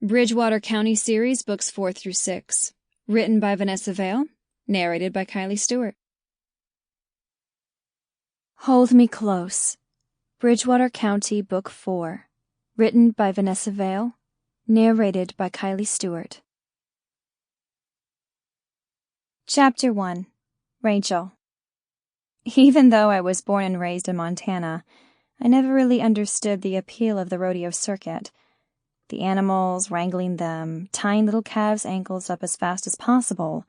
Bridgewater County Series, Books 4 through 6. Written by Vanessa Vale. Narrated by Kylie Stewart. Hold Me Close. Bridgewater County, Book 4. Written by Vanessa Vale. Narrated by Kylie Stewart. Chapter 1. Rachel. Even though I was born and raised in Montana, I never really understood the appeal of the rodeo circuit. The animals, wrangling them, tying little calves' ankles up as fast as possible.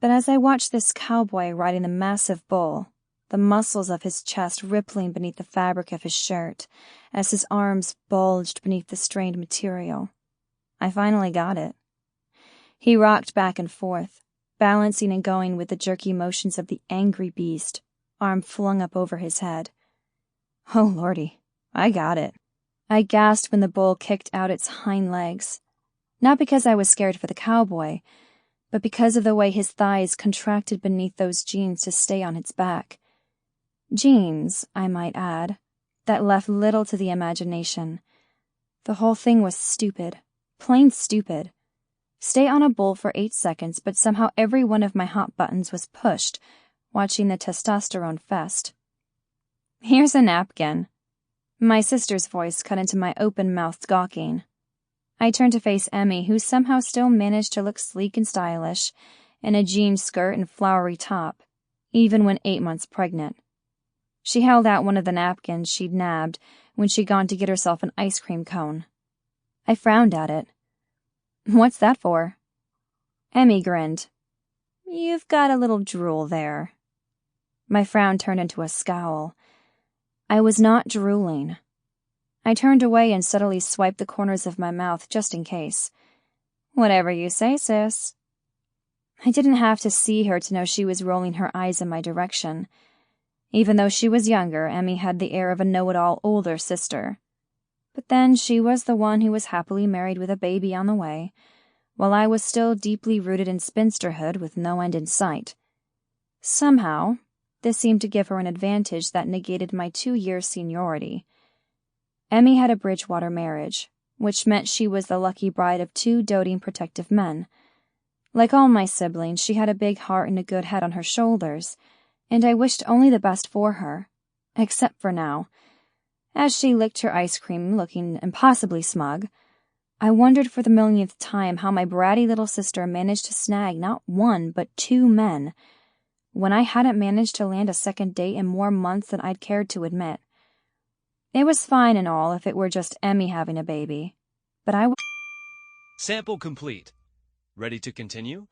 But as I watched this cowboy riding the massive bull, the muscles of his chest rippling beneath the fabric of his shirt, as his arms bulged beneath the strained material, I finally got it. He rocked back and forth, balancing and going with the jerky motions of the angry beast, arm flung up over his head. Oh, Lordy, I got it. I gasped when the bull kicked out its hind legs, not because I was scared for the cowboy, but because of the way his thighs contracted beneath those jeans to stay on its back. Jeans, I might add, that left little to the imagination. The whole thing was stupid, plain stupid. Stay on a bull for 8 seconds, but somehow every one of my hot buttons was pushed, watching the testosterone fest. Here's a napkin. My sister's voice cut into my open-mouthed gawking. I turned to face Emmy, who somehow still managed to look sleek and stylish, in a jean skirt and flowery top, even when 8 months pregnant. She held out one of the napkins she'd nabbed when she'd gone to get herself an ice cream cone. I frowned at it. What's that for? Emmy grinned. You've got a little drool there. My frown turned into a scowl. I was not drooling. I turned away and subtly swiped the corners of my mouth just in case. Whatever you say, sis. I didn't have to see her to know she was rolling her eyes in my direction. Even though she was younger, Emmy had the air of a know-it-all older sister. But then she was the one who was happily married with a baby on the way, while I was still deeply rooted in spinsterhood with no end in sight. Somehow, this seemed to give her an advantage that negated my 2-year seniority. Emmy had a Bridgewater marriage, which meant she was the lucky bride of 2 doting protective men. Like all my siblings, she had a big heart and a good head on her shoulders, and I wished only the best for her, except for now. As she licked her ice cream, looking impossibly smug, I wondered for the millionth time how my bratty little sister managed to snag not 1 but 2 men, when I hadn't managed to land a second date in more months than I'd cared to admit. It was fine and all if it were just Emmy having a baby, but Sample complete. Ready to continue?